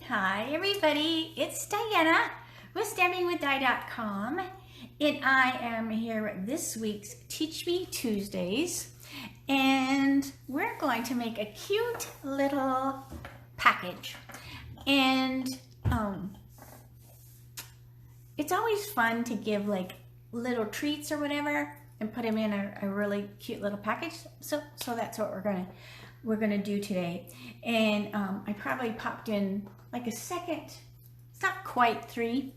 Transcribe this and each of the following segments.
Hi everybody, it's Diana with StampingWithDi.com, and I am here with this week's Teach Me Tuesdays, and we're going to make a cute little package. And it's always fun to give like little treats or whatever and put them in a really cute little package. So that's what we're gonna do today. And I probably popped in like a second. It's not quite three.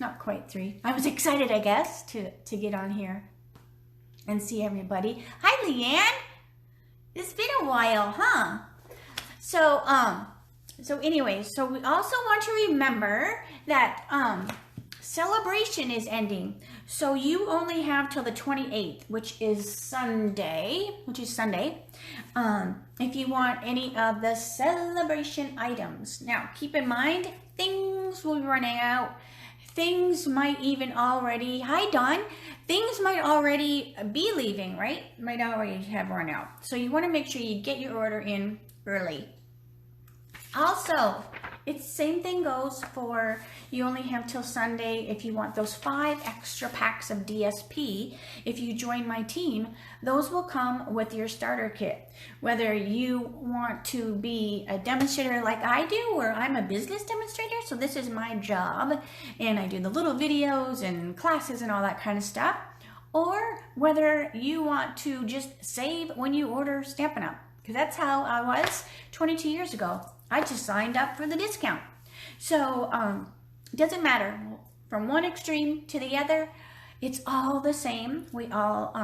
I was excited, I guess, to get on here and see everybody. Hi, Leanne. It's been a while, huh? So anyway, so we also want to remember that celebration is ending. So you only have till the 28th, which is Sunday. If you want any of the celebration items. Now, keep in mind, things will be running out. Things might even already, hi Dawn, things might already be leaving, right? Might already have run out. So you want to make sure you get your order in early. Also, it's same thing goes for, you only have till Sunday if you want those 5 extra packs of DSP. If you join my team, those will come with your starter kit. Whether you want to be a demonstrator like I do, or I'm a business demonstrator, so this is my job, and I do the little videos and classes and all that kind of stuff, or whether you want to just save when you order Stampin' Up, because that's how I was 22 years ago. I just signed up for the discount. So it doesn't matter from one extreme to the other. It's all the same. We all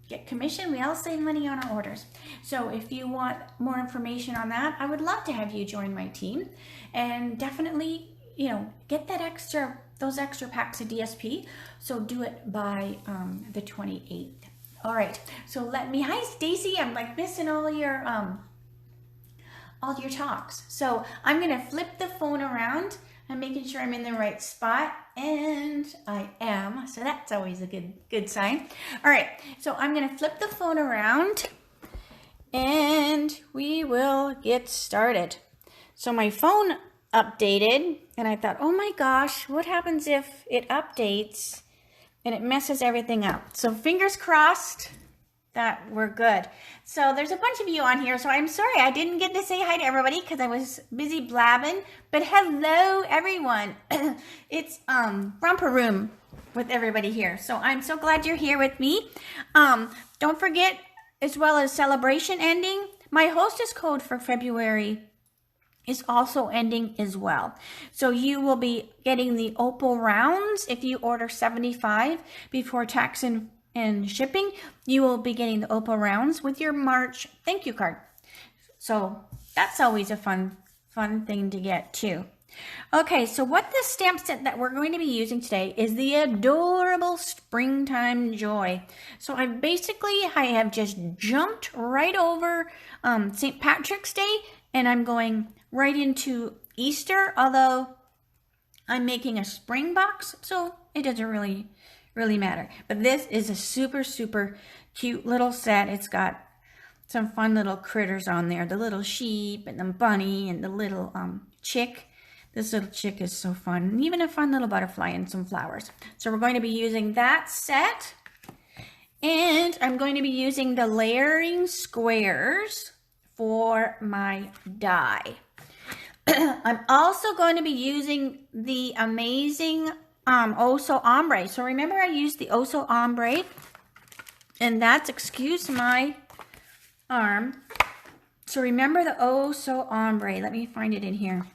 get commission. We all save money on our orders. So if you want more information on that, I would love to have you join my team, and definitely, you know, get that those extra packs of DSP. So do it by the 28th. All right. So hi Stacy. I'm like missing all your talks. So I'm going to flip the phone around. I'm making sure I'm in the right spot, and I am. So that's always a good sign. All right. So I'm going to flip the phone around and we will get started. So my phone updated, and I thought, oh my gosh, what happens if it updates and it messes everything up? So fingers crossed that we're good. So there's a bunch of you on here, so I'm sorry I didn't get to say hi to everybody because I was busy blabbing, but hello everyone. It's romper room with everybody here, so I'm so glad you're here with me. Don't forget, as well as celebration ending, my hostess code for February is also ending as well. So you will be getting the Opal rounds if you order 75 before tax and shipping. You will be getting the Opal rounds with your March thank you card. So that's always a fun thing to get too. Okay, so what this stamp set that we're going to be using today is the adorable Springtime Joy. So I have just jumped right over St. Patrick's Day, and I'm going right into Easter, although I'm making a spring box, so it doesn't really matter. But this is a super cute little set. It's got some fun little critters on there, the little sheep and the bunny and the little chick. This little chick is so fun, and even a fun little butterfly and some flowers. So we're going to be using that set, and I'm going to be using the layering squares for my die. I'm also going to be using the amazing Oso Ombre. So remember, I used the Oso Ombre, and that's, excuse my arm. So remember the Oso Ombre. Let me find it in here.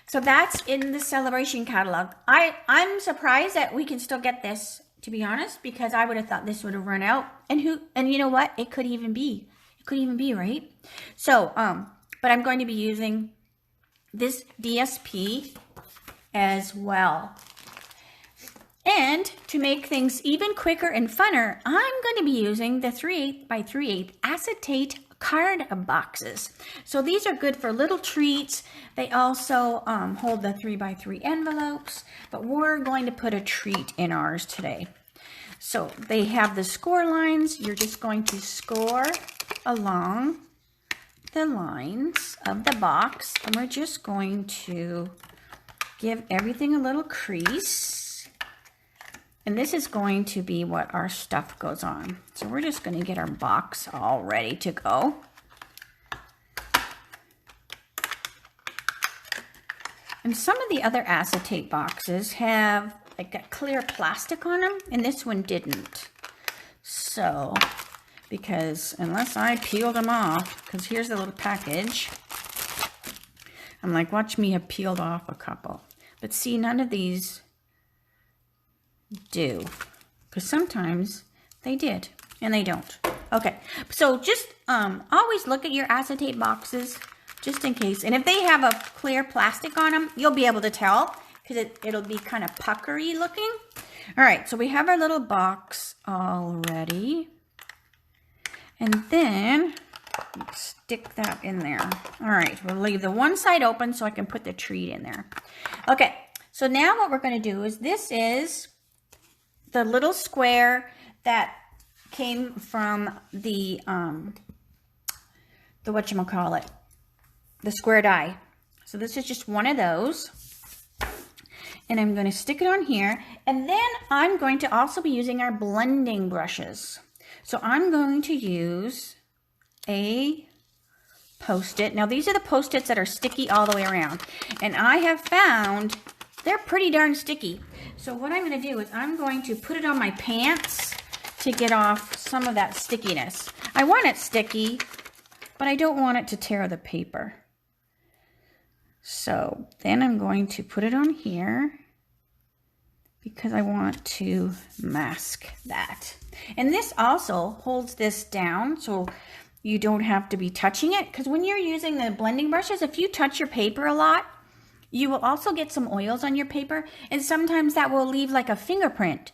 So that's in the celebration catalog. I'm surprised that we can still get this, to be honest, because I would have thought this would have run out. And you know what? It could even be. Right? So, but I'm going to be using this DSP as well. And to make things even quicker and funner, I'm going to be using the 3/8 by 3/8 acetate card boxes. So these are good for little treats. They also hold the 3x3 envelopes, but we're going to put a treat in ours today. So they have the score lines. You're just going to score along the lines of the box, and we're just going to give everything a little crease. And this is going to be what our stuff goes on. So we're just going to get our box all ready to go. And some of the other acetate boxes have like a clear plastic on them, and this one didn't. So, because unless I peeled them off, because here's the little package. I'm like, watch me have peeled off a couple. But see, none of these do. Because sometimes they did, and they don't. Okay, so just always look at your acetate boxes, just in case. And if they have a clear plastic on them, you'll be able to tell, because it'll be kind of puckery looking. All right, so we have our little box already. And then stick that in there. All right, we'll leave the one side open so I can put the treat in there. Okay, so now what we're going to do is, this is the little square that came from the whatchamacallit, the square die. So this is just one of those. And I'm going to stick it on here. And then I'm going to also be using our blending brushes. So I'm going to use a Post-it. Now these are the Post-its that are sticky all the way around. And I have found they're pretty darn sticky. So what I'm going to do is I'm going to put it on my pants to get off some of that stickiness. I want it sticky, but I don't want it to tear the paper. So then I'm going to put it on here because I want to mask that. And this also holds this down so you don't have to be touching it. Because when you're using the blending brushes, if you touch your paper a lot, you will also get some oils on your paper. And sometimes that will leave like a fingerprint.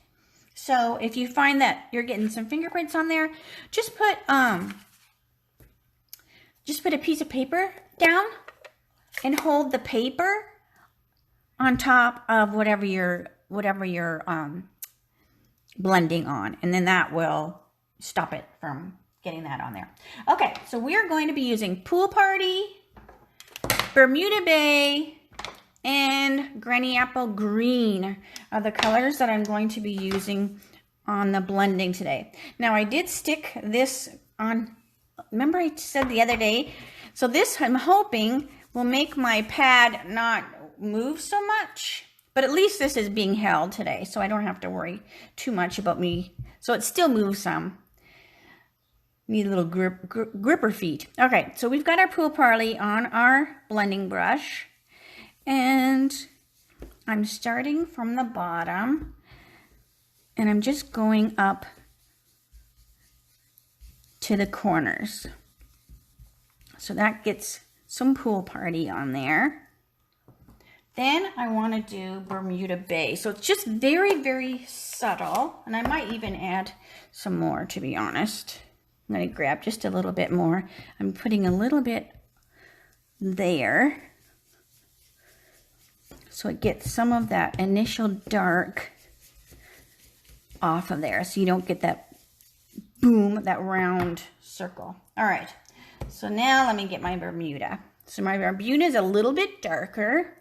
So if you find that you're getting some fingerprints on there, just put a piece of paper down and hold the paper on top of whatever you're blending on, and then that will stop it from getting that on there. Okay, so we're going to be using Pool Party, Bermuda Bay, and Granny Apple Green are the colors that I'm going to be using on the blending today. Now I did stick this on, remember I said the other day, so this I'm hoping will make my pad not move so much. But at least this is being held today, so I don't have to worry too much about me. So it still moves some. Need a little gripper feet. Okay, so we've got our Pool Party on our blending brush. And I'm starting from the bottom. And I'm just going up to the corners. So that gets some Pool Party on there. Then I want to do Bermuda Bay. So it's just very, very subtle. And I might even add some more, to be honest. I'm going to grab just a little bit more. I'm putting a little bit there. So it gets some of that initial dark off of there. So you don't get that boom, that round circle. All right. So now let me get my Bermuda. So my Bermuda is a little bit darker.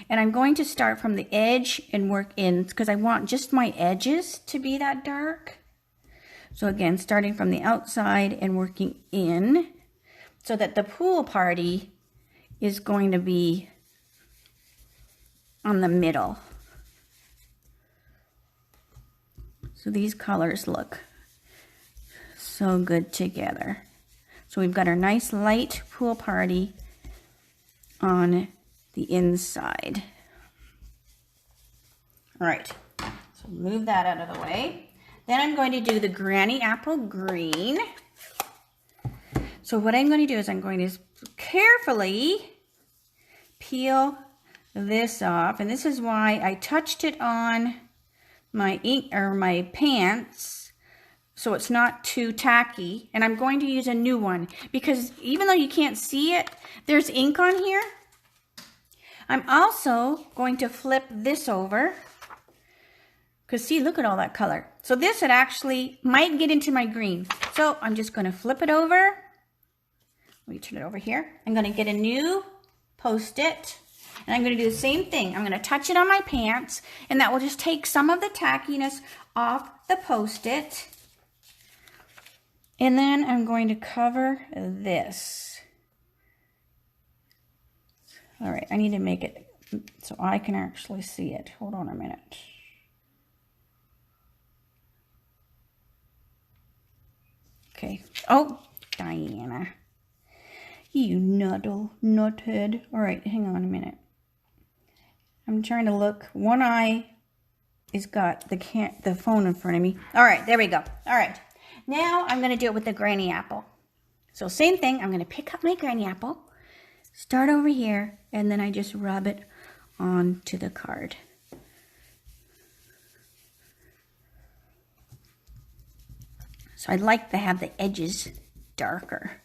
And I'm going to start from the edge and work in, because I want just my edges to be that dark. So again, starting from the outside and working in, so that the Pool Party is going to be on the middle. So these colors look so good together. So we've got our nice light Pool Party on the inside. All right, so move that out of the way. Then I'm going to do the Granny Apple Green. So what I'm going to do is I'm going to carefully peel this off, and this is why I touched it on my ink or my pants so it's not too tacky. And I'm going to use a new one because even though you can't see it, there's ink on here. I'm also going to flip this over because see, look at all that color. So this, it actually might get into my green. So I'm just going to flip it over Let me turn it over here. I'm going to get a new Post-it, and I'm going to do the same thing. I'm going to touch it on my pants, and that will just take some of the tackiness off the Post-it. And then I'm going to cover this. All right, I need to make it so I can actually see it. Hold on a minute. Okay. Oh, Diana. You nuthead. All right, hang on a minute. I'm trying to look. One eye has got the phone in front of me. All right, there we go. All right. Now I'm going to do it with the granny apple. So same thing. I'm going to pick up my granny apple, start over here, and then I just rub it onto the card. So I'd like to have the edges darker.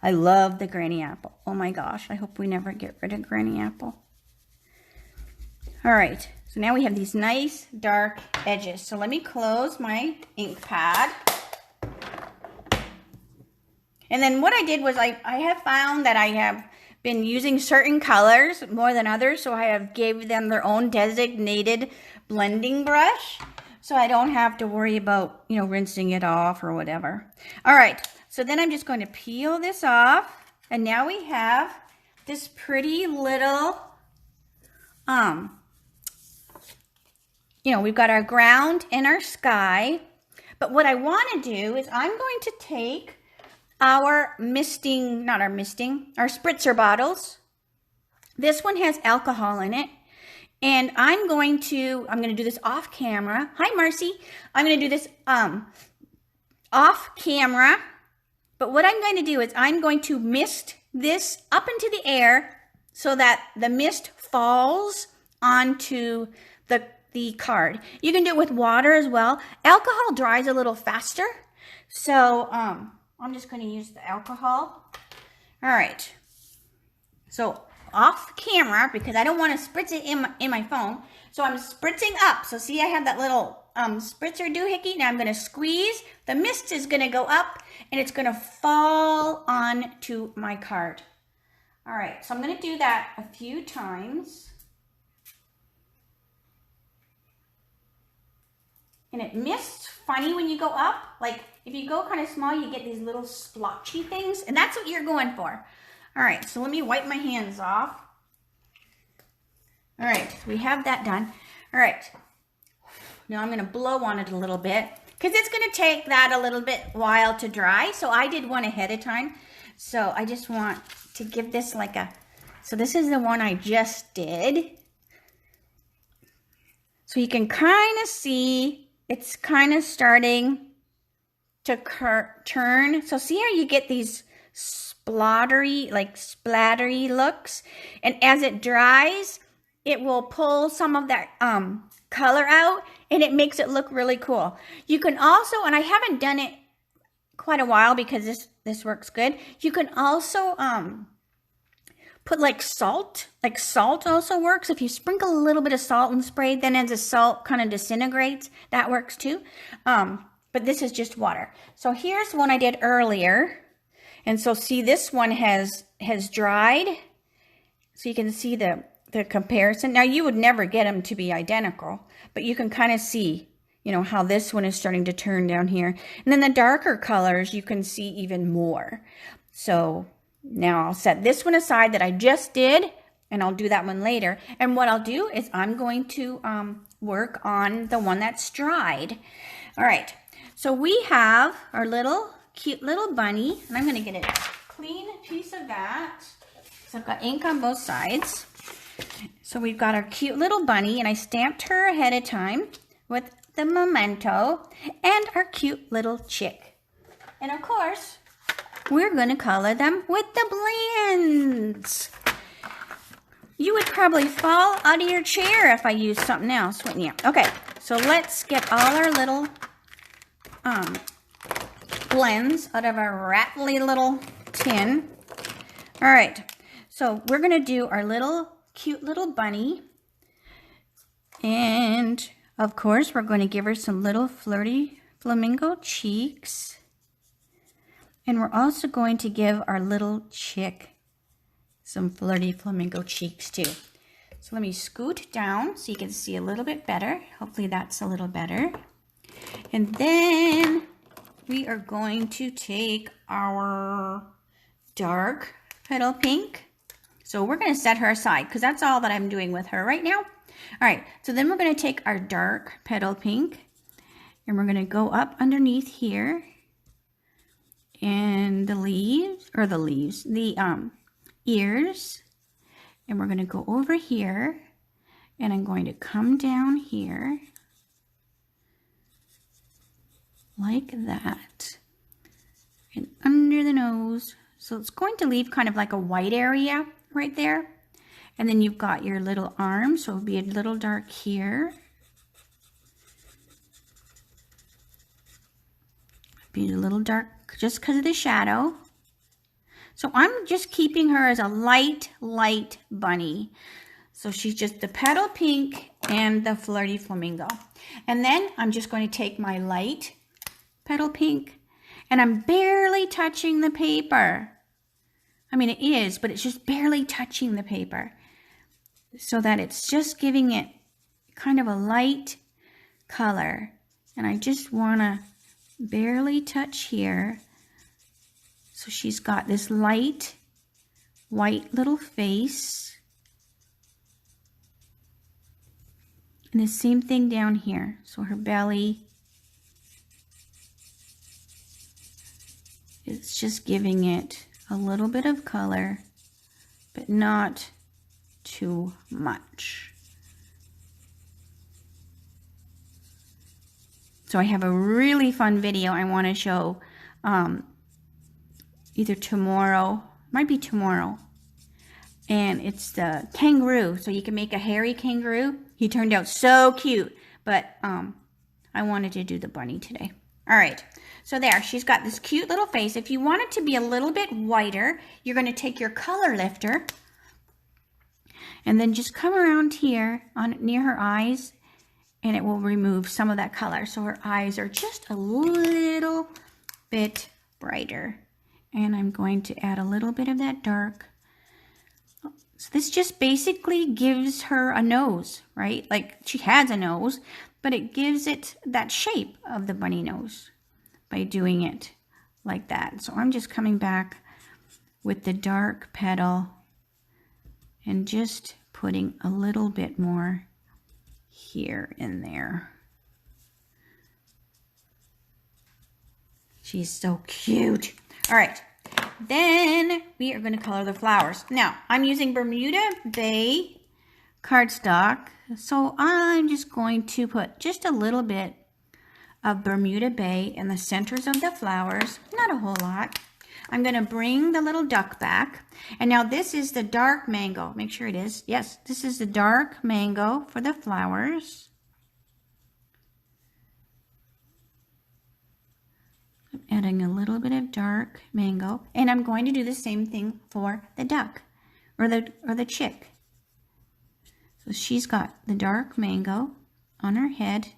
I love the granny apple. Oh my gosh, I hope we never get rid of granny apple. All right, so now we have these nice dark edges. So let me close my ink pad. And then what I did was I have found that I have been using certain colors more than others, so I have gave them their own designated blending brush, so I don't have to worry about, you know, rinsing it off or whatever. All right, so then I'm just going to peel this off, and now we have this pretty little, you know, we've got our ground and our sky, but what I want to do is I'm going to take our our spritzer bottles. This one has alcohol in it. And I'm going to do this off camera. Hi, Marcy. I'm going to do this off camera. But what I'm going to do is I'm going to mist this up into the air so that the mist falls onto the card. You can do it with water as well. Alcohol dries a little faster. So I'm just going to use the alcohol. All right. So off camera, because I don't want to spritz it in my phone. So I'm spritzing up. So see, I have that little spritzer doohickey. Now I'm going to squeeze. The mist is going to go up, and it's going to fall onto my card. All right, so I'm going to do that a few times. And it mists funny when you go up. Like, if you go kind of small, you get these little splotchy things, and that's what you're going for. All right, so let me wipe my hands off. All right, we have that done. All right, now I'm gonna blow on it a little bit because it's gonna take that a little bit while to dry. So I did one ahead of time. So I just want to give this like a, so this is the one I just did. So you can kind of see it's kind of starting to turn. So see how you get these splattery looks, and as it dries, it will pull some of that color out, and it makes it look really cool. You can also, and I haven't done it quite a while because this works good. You can also put like salt. Like salt also works. If you sprinkle a little bit of salt and spray, then as the salt kind of disintegrates, that works too. But this is just water. So here's one I did earlier. And so see, this one has dried. So you can see the comparison. Now you would never get them to be identical, but you can kind of see, you know, how this one is starting to turn down here. And then the darker colors, you can see even more. So now I'll set this one aside that I just did, and I'll do that one later. And what I'll do is I'm going to work on the one that's dried. All right, so we have our cute little bunny, and I'm going to get a clean piece of that. So I've got ink on both sides. So we've got our cute little bunny, and I stamped her ahead of time with the memento and our cute little chick. And of course, we're going to color them with the blends. You would probably fall out of your chair if I used something else, wouldn't you? Okay, so let's get all our little blends out of our rattly little tin. All right, so we're going to do our cute little bunny. And of course, we're going to give her some little flirty flamingo cheeks. And we're also going to give our little chick some flirty flamingo cheeks too. So let me scoot down so you can see a little bit better. Hopefully that's a little better. And then we are going to take our dark petal pink. So we're going to set her aside because that's all that I'm doing with her right now. All right, so then we're going to take our dark petal pink and we're going to go up underneath here and the ears, and we're going to go over here and I'm going to come down here like that and under the nose. So it's going to leave kind of like a white area right there. And then you've got your little arm, so it'll be a little dark here. Be a little dark just because of the shadow. So I'm just keeping her as a light bunny. So she's just the petal pink and the flirty flamingo. And then I'm just going to take my light petal pink and I'm barely touching the paper. I mean, it is, but it's just barely touching the paper so that it's just giving it kind of a light color. And I just want to barely touch here. So she's got this light white little face. And the same thing down here. So her belly, it's just giving it a little bit of color, but not too much. So I have a really fun video I want to show either tomorrow, might be tomorrow, and it's the kangaroo. So you can make a hairy kangaroo. He turned out so cute, but I wanted to do the bunny today. All right, so there, she's got this cute little face. If you want it to be a little bit whiter, you're going to take your color lifter and then just come around here near her eyes, and it will remove some of that color. So her eyes are just a little bit brighter. And I'm going to add a little bit of that dark. So this just basically gives her a nose, right? Like she has a nose, but it gives it that shape of the bunny nose by doing it like that. So I'm just coming back with the dark petal and just putting a little bit more here in there. She's so cute. All right, then we are going to color the flowers. Now, I'm using Bermuda Bay cardstock, so I'm just going to put just a little bit of Bermuda Bay in the centers of the flowers, not a whole lot. I'm going to bring the little duck back, and now this is the dark mango. Make sure it is. Yes, this is the dark mango for the flowers. Adding a little bit of dark mango, and I'm going to do the same thing for the duck or the chick. So she's got the dark mango on her head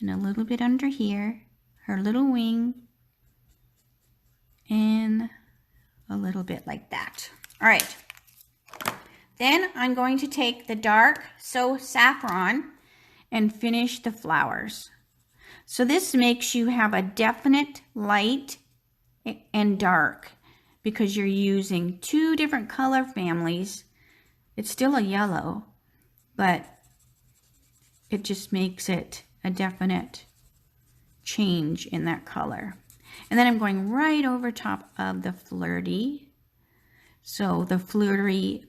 and a little bit under here, her little wing, and a little bit like that. All right, then I'm going to take the dark saffron and finish the flowers. So this makes you have a definite light and dark because you're using two different color families. It's still a yellow, but it just makes it a definite change in that color. And then I'm going right over top of the flirty. So the flirty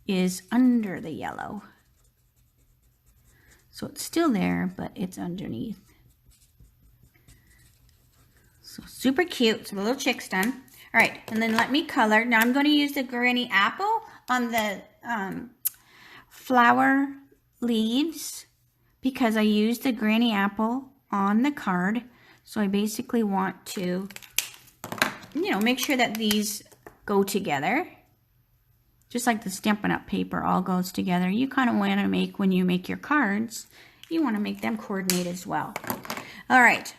is under the yellow. So it's still there, but it's underneath. So super cute. So the little chick's done. All right, and then let me color. Now I'm going to use the granny apple on the flower leaves because I used the granny apple on the card. So I basically want to, make sure that these go together. Just like the Stampin' Up! Paper all goes together. You kind of want to make, when you make your cards, you want to make them coordinate as well. All right.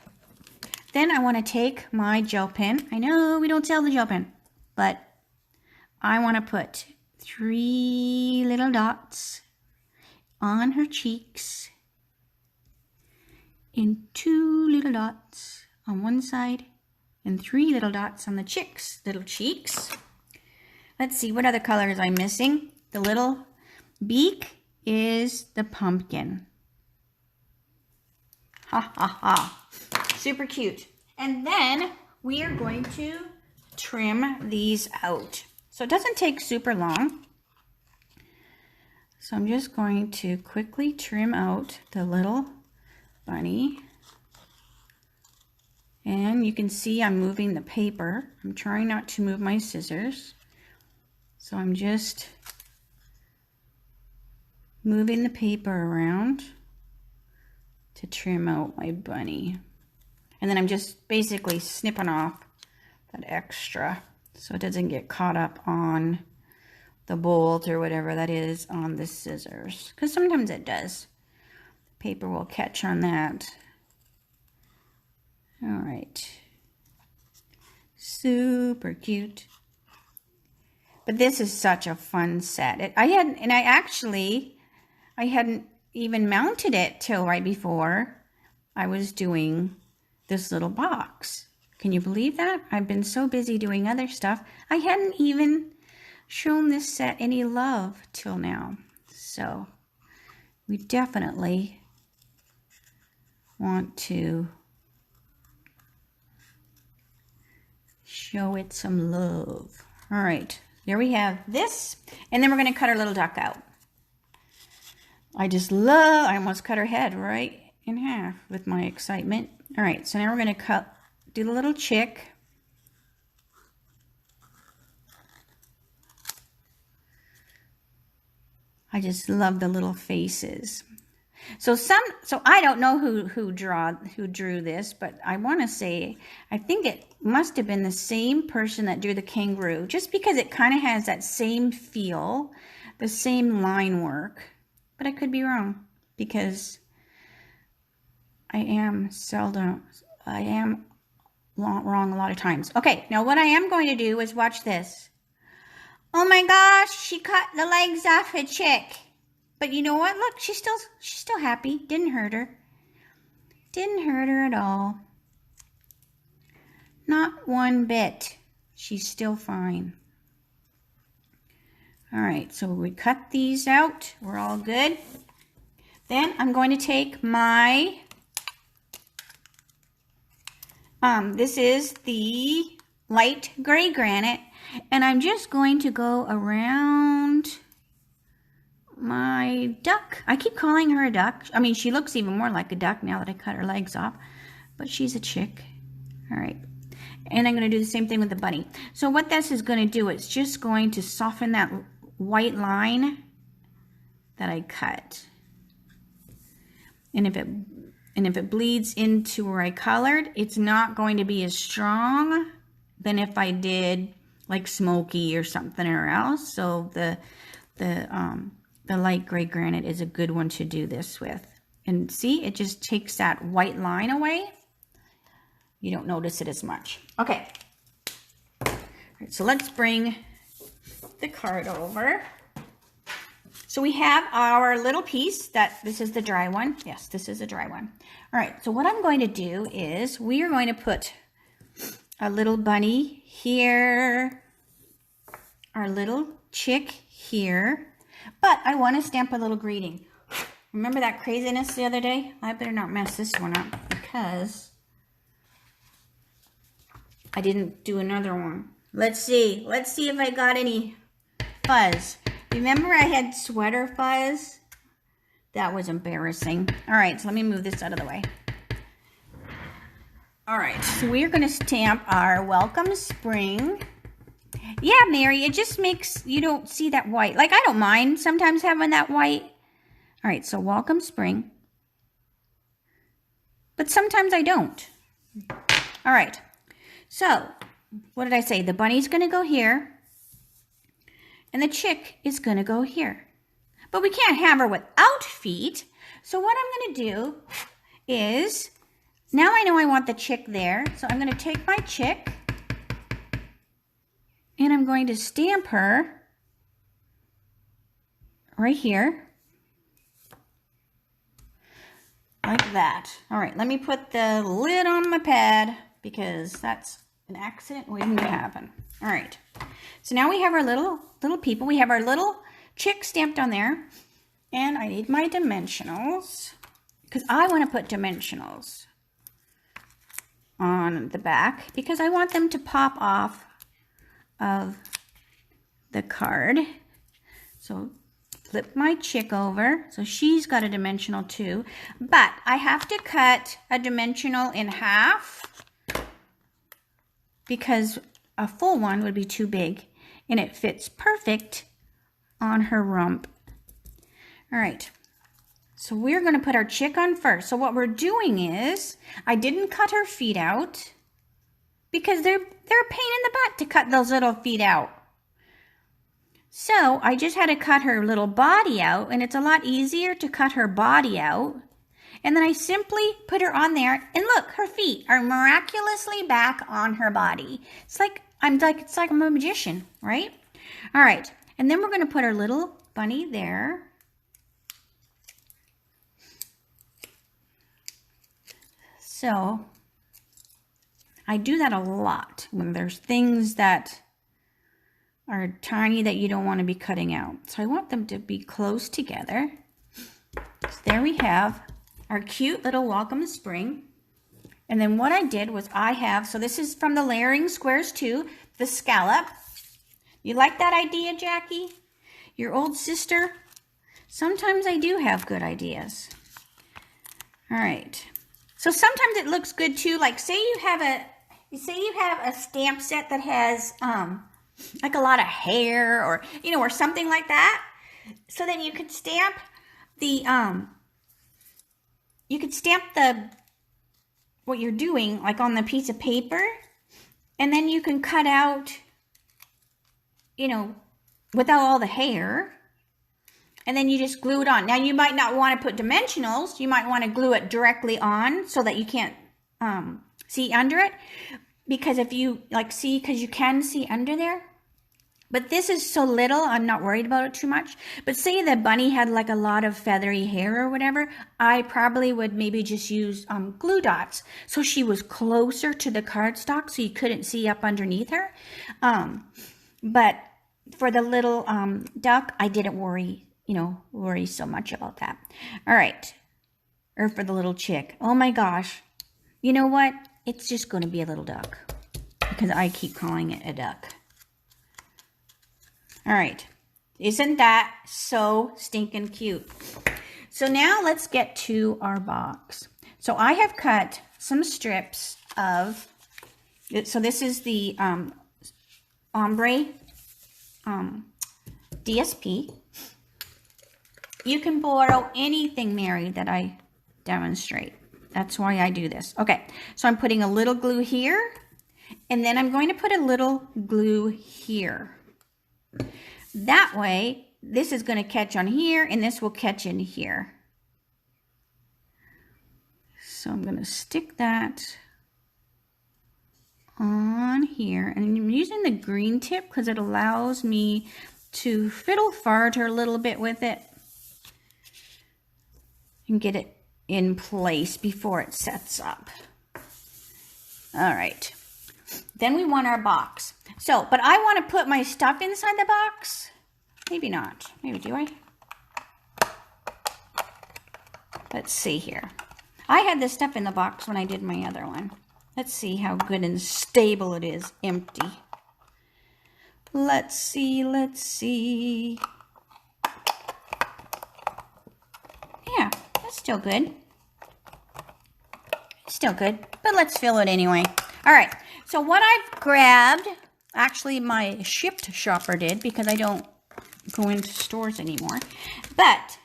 Then I want to take my gel pen. I know we don't sell the gel pen, but I want to put 3 little dots on her cheeks and 2 little dots on one side and 3 little dots on the little cheeks. Let's see what other colors I'm missing. The little beak is the pumpkin. Ha ha ha. Super cute. And then we are going to trim these out. So it doesn't take super long. So I'm just going to quickly trim out the little bunny. And you can see I'm moving the paper. I'm trying not to move my scissors. So I'm just moving the paper around to trim out my bunny. And then I'm just basically snipping off that extra so it doesn't get caught up on the bolt or whatever that is on the scissors. Because sometimes it does. Paper will catch on that. All right. Super cute. But this is such a fun set. I hadn't even mounted it till right before I was doing this little box. Can you believe that? I've been so busy doing other stuff. I hadn't even shown this set any love till now. So we definitely want to show it some love. All right, there we have this. And then we're going to cut our little duck out. I almost cut her head right in half with my excitement. All right, so now we're going to do the little chick. I just love the little faces. So I don't know who drew this, but I want to say I think it must have been the same person that drew the kangaroo, just because it kind of has that same feel, the same line work. But I could be wrong, because I am wrong a lot of times. Okay, now what I am going to do is watch this. Oh my gosh, she cut the legs off a chick. But you know what? Look, she's still happy. Didn't hurt her. Didn't hurt her at all. Not one bit. She's still fine. All right, so we cut these out. We're all good. Then I'm going to take my, this is the light gray granite, and I'm just going to go around my duck. I keep calling her a duck. I mean, she looks even more like a duck now that I cut her legs off, but she's a chick. All right. And I'm going to do the same thing with the bunny. So what this is going to do, it's just going to soften that white line that I cut. And if it bleeds into where I colored, it's not going to be as strong than if I did like smoky or something or else. So the light gray granite is a good one to do this with. And see, it just takes that white line away. You don't notice it as much. Okay. All right, so let's bring the card over. So we have our little piece this is the dry one. Yes, this is a dry one. All right, so what I'm going to do is we are going to put a little bunny here, our little chick here, but I want to stamp a little greeting. Remember that craziness the other day? I better not mess this one up because I didn't do another one. Let's see if I got any fuzz. Remember I had sweater fuzz? That was embarrassing. All right, so let me move this out of the way. All right, so we're going to stamp our Welcome Spring. Yeah, Mary, it just makes, you don't see that white. Like, I don't mind sometimes having that white. All right, so Welcome Spring. But sometimes I don't. All right, so what did I say? The bunny's going to go here. And the chick is going to go here. But we can't have her without feet. So what I'm going to do is now I know I want the chick there. So I'm going to take my chick and I'm going to stamp her right here. Like that. All right, let me put the lid on my pad because that's an accident waiting to happen. All right, so now we have our little people. We have our little chick stamped on there. And I need my dimensionals because I want to put dimensionals on the back because I want them to pop off of the card. So flip my chick over. So she's got a dimensional too, but I have to cut a dimensional in half because a full one would be too big and it fits perfect on her rump. All right, so we're going to put our chick on first. So what we're doing is, I didn't cut her feet out because they're a pain in the butt to cut those little feet out. So I just had to cut her little body out, and it's a lot easier to cut her body out. And then I simply put her on there, and look, her feet are miraculously back on her body. It's like I'm a magician, right? All right, and then we're going to put our little bunny there. So I do that a lot when there's things that are tiny that you don't want to be cutting out. So I want them to be close together. So there we have our cute little welcome spring. And then what I did was so this is from the Layering Squares 2, the scallop. You like that idea, Jackie? Your old sister? Sometimes I do have good ideas. All right. So sometimes it looks good too. Like say you have a stamp set that has like a lot of hair or or something like that. So then you could stamp the what you're doing like on the piece of paper, and then you can cut out without all the hair. And then you just glue it on. Now you might not want to put dimensionals. You might want to glue it directly on so that you can't see under it. Because if you because you can see under there. But this is so little, I'm not worried about it too much. But say the bunny had like a lot of feathery hair or whatever, I probably would maybe just use glue dots. So she was closer to the cardstock so you couldn't see up underneath her. But for the little duck, I didn't worry so much about that. All right. Or for the little chick. Oh my gosh. You know what? It's just going to be a little duck because I keep calling it a duck. All right. Isn't that so stinking cute? So now let's get to our box. So I have cut some strips of, so this is the ombre DSP. You can borrow anything, Mary, that I demonstrate. That's why I do this. Okay, so I'm putting a little glue here, and then I'm going to put a little glue here. That way, this is going to catch on here, and this will catch in here. So I'm going to stick that on here, and I'm using the green tip because it allows me to fiddle fart a little bit with it. And get it in place before it sets up. All right. Then we want our box. So, but I want to put my stuff inside the box. Maybe not. Maybe do I? Let's see here. I had this stuff in the box when I did my other one. Let's see how good and stable it is. Empty. Let's see. Let's see. Yeah. Still good. Still good, but let's fill it anyway. All right, so what I've grabbed, actually my shipped shopper did because I don't go into stores anymore, but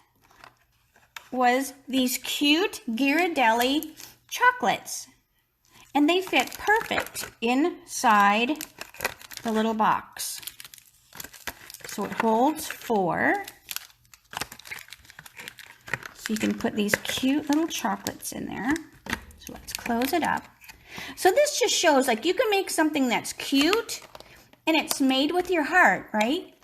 was these cute Ghirardelli chocolates. And they fit perfect inside the little box. So it holds 4. So you can put these cute little chocolates in there. So Let's close it up. So this just shows like you can make something that's cute and it's made with your heart, right?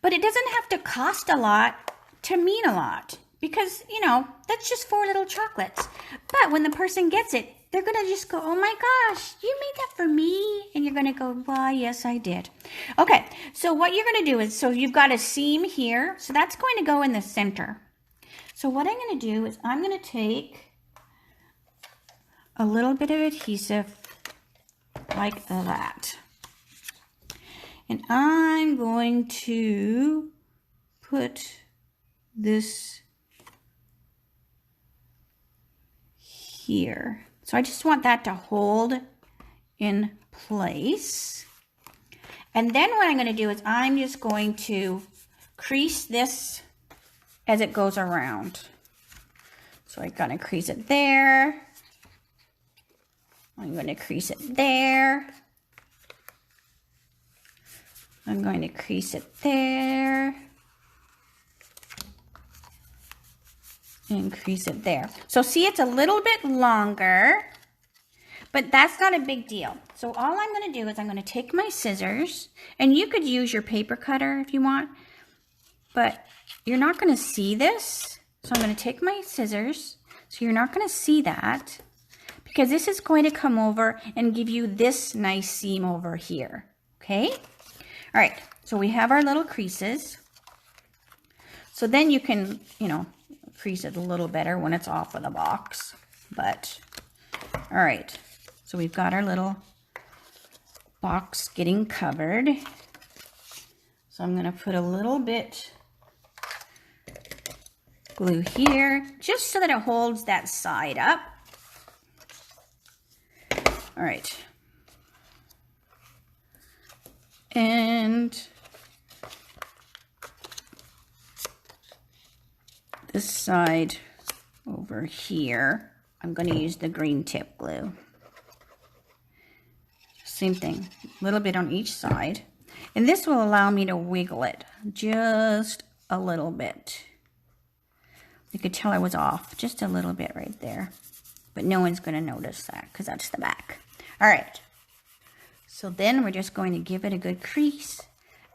But it doesn't have to cost a lot to mean a lot because, you know, that's just 4 little chocolates. But when the person gets it, they're going to just go, oh my gosh, you made that for me. And you're going to go, well, yes, I did. Okay, so what you're going to do is, so you've got a seam here. So that's going to go in the center. So what I'm going to do is I'm going to take a little bit of adhesive like that. And I'm going to put this here. So I just want that to hold in place. And then what I'm going to do is I'm just going to crease this as it goes around. So I'm going to crease it there. I'm going to crease it there. I'm going to crease it there. And crease it there. So see, it's a little bit longer, but that's not a big deal. So all I'm going to do is I'm going to take my scissors, and you could use your paper cutter if you want, but you're not going to see this. So I'm going to take my scissors, so you're not going to see that, because this is going to come over and give you this nice seam over here, okay? All right, so we have our little creases. So then you can, you know, crease it a little better when it's off of the box. But, all right, so we've got our little box getting covered. So I'm going to put a little bit glue here, just so that it holds that side up. All right. And this side over here, I'm going to use the green tip glue. Same thing, a little bit on each side. And this will allow me to wiggle it just a little bit. You could tell I was off just a little bit right there. But no one's going to notice that because that's the back. All right. So then we're just going to give it a good crease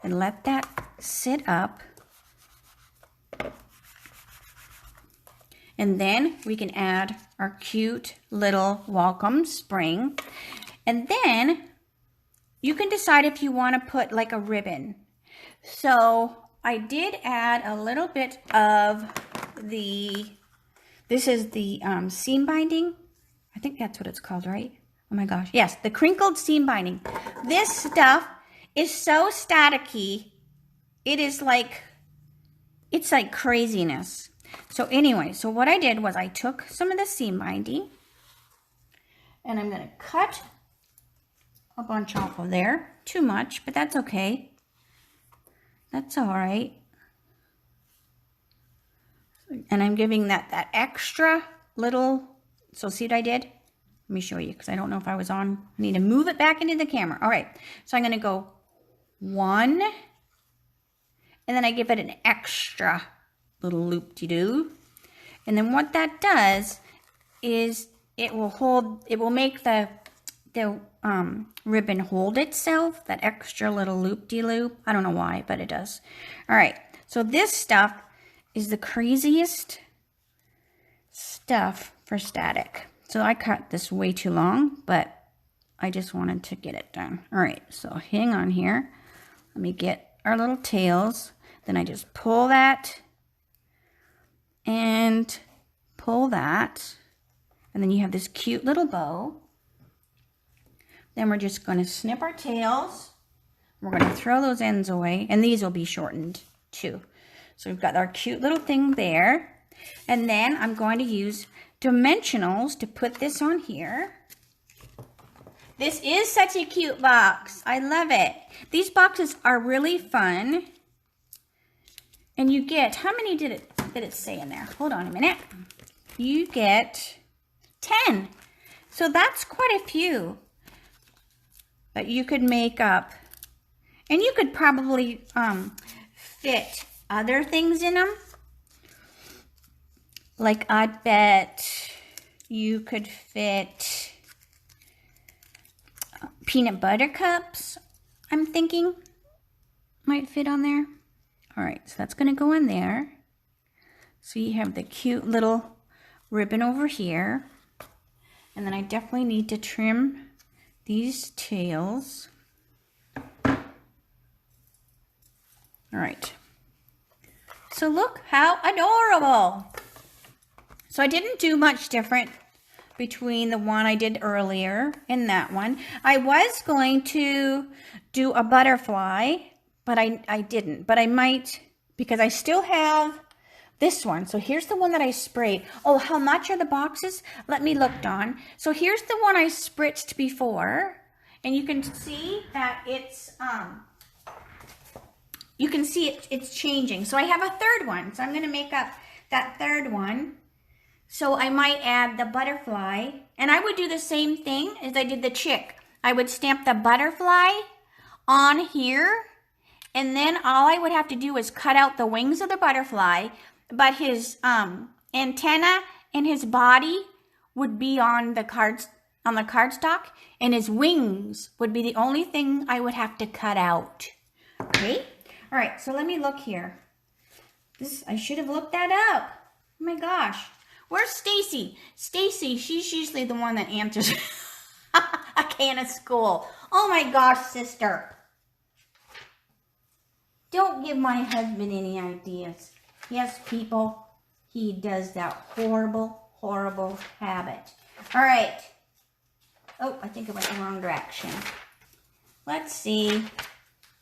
and let that sit up. And then we can add our cute little welcome spring. And then you can decide if you want to put like a ribbon. So I did add a little bit of this is the seam binding. I think that's what it's called, right? Oh my gosh. Yes, the crinkled seam binding. This stuff is so staticky. It is like, it's like craziness. So anyway, so what I did was I took some of the seam binding and I'm going to cut a bunch off of there. Too much, but that's okay. That's all right. And I'm giving that extra little, so see what I did? Let me show you because I don't know if I was on. I need to move it back into the camera. All right, so I'm going to go 1, and then I give it an extra little loop-de-doo. And then what that does is it will make the ribbon hold itself, that extra little loop-de-loop. I don't know why, but it does. All right, so this stuff is the craziest stuff for static. So I cut this way too long, but I just wanted to get it done. All right, so hang on here. Let me get our little tails. Then I just pull that and pull that. And then you have this cute little bow. Then we're just going to snip our tails. We're going to throw those ends away. And these will be shortened too. So we've got our cute little thing there. And then I'm going to use dimensionals to put this on here. This is such a cute box. I love it. These boxes are really fun. And you get, how many did it say in there? Hold on a minute. You get 10. So that's quite a few that you could make up. And you could probably fit other things in them. Like I bet you could fit peanut butter cups, I'm thinking might fit on there. All right, so that's gonna go in there. So you have the cute little ribbon over here. And then I definitely need to trim these tails. All right. So look how adorable. So I didn't do much different between the one I did earlier and that one. I was going to do a butterfly, but I didn't. But I might, because I still have this one. So here's the one that I sprayed. Oh, how much are the boxes? Let me look, Dawn. So here's the one I spritzed before. And you can see that it's, you can see it's changing. So I have a third one. So I'm going to make up that third one. So I might add the butterfly. And I would do the same thing as I did the chick. I would stamp the butterfly on here. And then all I would have to do is cut out the wings of the butterfly. But his antenna and his body would be on the cardstock, and his wings would be the only thing I would have to cut out. Okay? All right, so let me look here. I should have looked that up. Oh my gosh. Where's Stacy? Stacy, she's usually the one that answers a can of school. Oh my gosh, sister. Don't give my husband any ideas. Yes, people, he does that horrible, horrible habit. All right. Oh, I think I went the wrong direction. Let's see.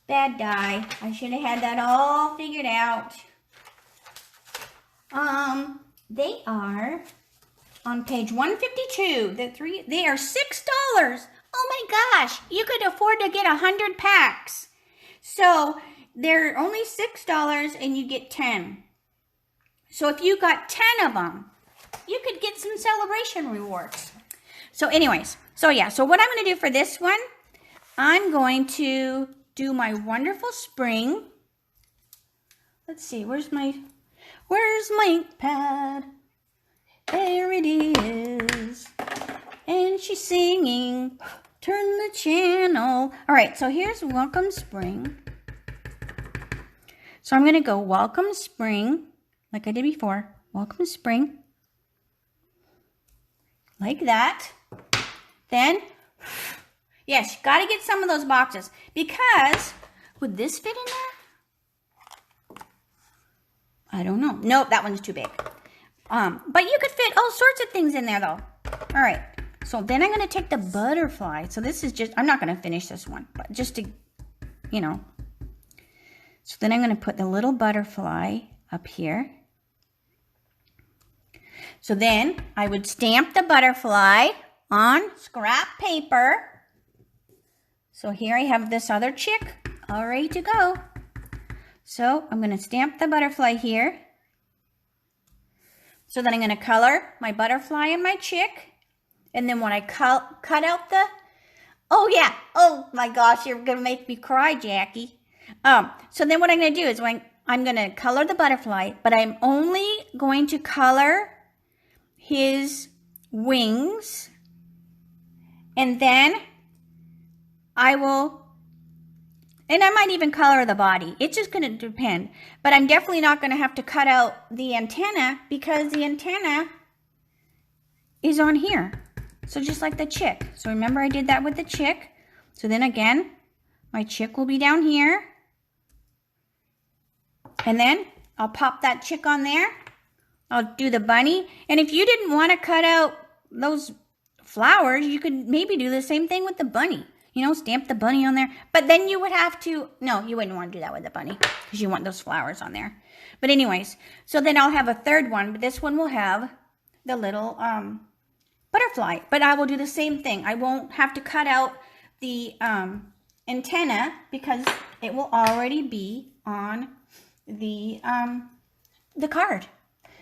Bad die. I should have had that all figured out. They are on page 152. They are $6. Oh my gosh. You could afford to get 100 packs. So they're only $6 and you get 10. So if you got 10 of them, you could get some celebration rewards. So anyways, so what I'm going to do for this one, I'm going to do my wonderful spring. Let's see, where's my ink pad? There it is. And she's singing, turn the channel. All right, so here's Welcome Spring. So I'm going to go Welcome Spring. Like I did before, Welcome Spring, like that. Then, yes, you got to get some of those boxes because, would this fit in there? I don't know. Nope, that one's too big. But you could fit all sorts of things in there though. All right, so then I'm going to take the butterfly. So this is just, I'm not going to finish this one, but just to, you know. So then I'm going to put the little butterfly up here. So then I would stamp the butterfly on scrap paper. So here I have this other chick all ready to go. So I'm going to stamp the butterfly here. So then I'm going to color my butterfly and my chick. And then when I cut out the, oh yeah, oh my gosh, you're going to make me cry, Jackie. So then what I'm going to do is I'm going to color the butterfly, but I'm only going to color his wings, and then I might even color the body. It's just going to depend, but I'm definitely not going to have to cut out the antenna because the antenna is on here. So just like the chick. So remember I did that with the chick. So then again, my chick will be down here, and then I'll pop that chick on there. I'll do the bunny. And if you didn't want to cut out those flowers, you could maybe do the same thing with the bunny. You know, stamp the bunny on there. But then you would have to, no, you wouldn't want to do that with the bunny because you want those flowers on there. But anyways, so then I'll have a third one. But this one will have the little butterfly. But I will do the same thing. I won't have to cut out the antenna because it will already be on the card.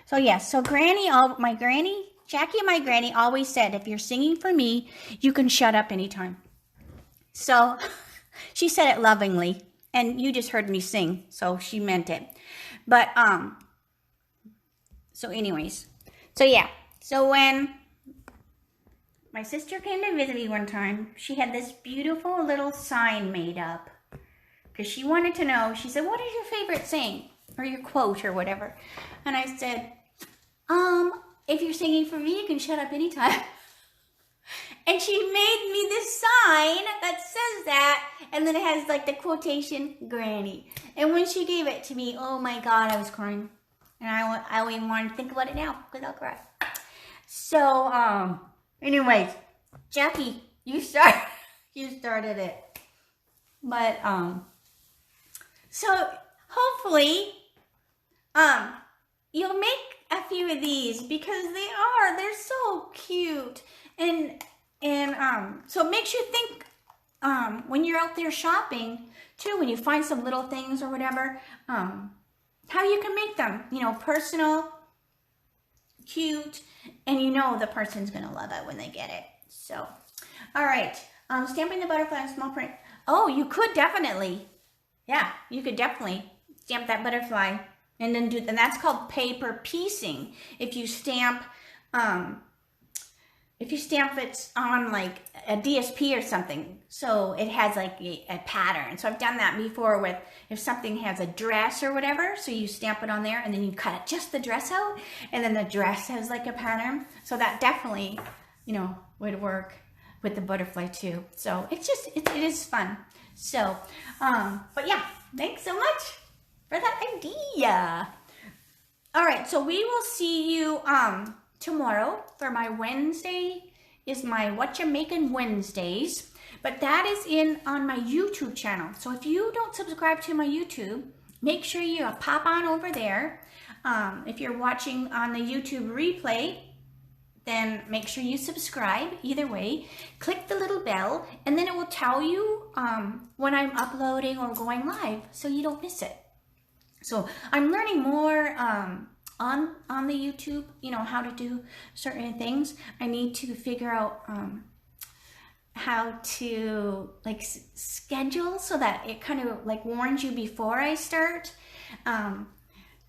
So yes, so Jackie and my granny always said, if you're singing for me, you can shut up anytime. So she said it lovingly, and you just heard me sing, so she meant it. But, so anyways, so yeah, so when my sister came to visit me one time. She had this beautiful little sign made up because she wanted to know. She said, what is your favorite saying or your quote or whatever? And I said, if you're singing for me, you can shut up anytime. And she made me this sign that says that, and then it has like the quotation, Granny. And when she gave it to me, oh my God, I was crying. And I don't even want to think about it now because I'll cry. So, anyways, Jackie, you started it. But, so hopefully, you'll make a few of these because they're so cute. And so it makes you think, when you're out there shopping too, when you find some little things or whatever, how you can make them, you know, personal, cute, and you know the person's gonna love it when they get it. So, all right, stamping the butterfly in small print. Oh, you could definitely, yeah, you could definitely stamp that butterfly and then and that's called paper piecing. If you stamp it on like a DSP or something, so it has like a pattern. So I've done that before with, if something has a dress or whatever, so you stamp it on there and then you cut just the dress out and then the dress has like a pattern. So that definitely, you know, would work with the butterfly too. So it's just, it is fun. So, but yeah, thanks so much for that idea. All right, so we will see you, tomorrow for my Wednesday is my What You Making Wednesdays, but that is on my YouTube channel. So if you don't subscribe to my YouTube, make sure you pop on over there. If you're watching on the YouTube replay, then make sure you subscribe. Either way, click the little bell and then it will tell you when I'm uploading or going live so you don't miss it. So I'm learning more on the YouTube, you know, how to do certain things. I need to figure out how to like schedule so that it kind of like warns you before I start.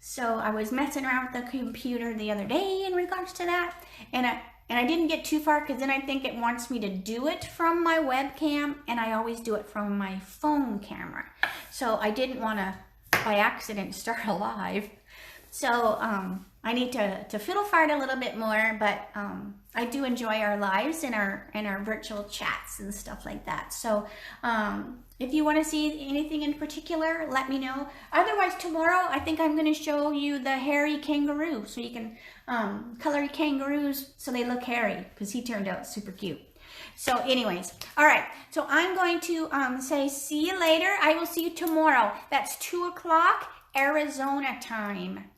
So I was messing around with the computer the other day in regards to that, and I didn't get too far because then I think it wants me to do it from my webcam, and I always do it from my phone camera. So I didn't want to by accident start a live. So I need to fiddle fart a little bit more, but I do enjoy our lives and our virtual chats and stuff like that. So if you want to see anything in particular, let me know. Otherwise, tomorrow I think I'm going to show you the hairy kangaroo, so you can color kangaroos so they look hairy, because he turned out super cute. So anyways, all right, so I'm going to say see you later. I will see you tomorrow. That's 2 o'clock Arizona time.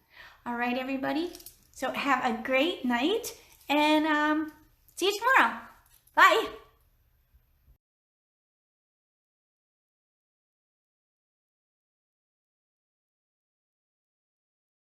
All right, everybody. So have a great night and see you tomorrow. Bye.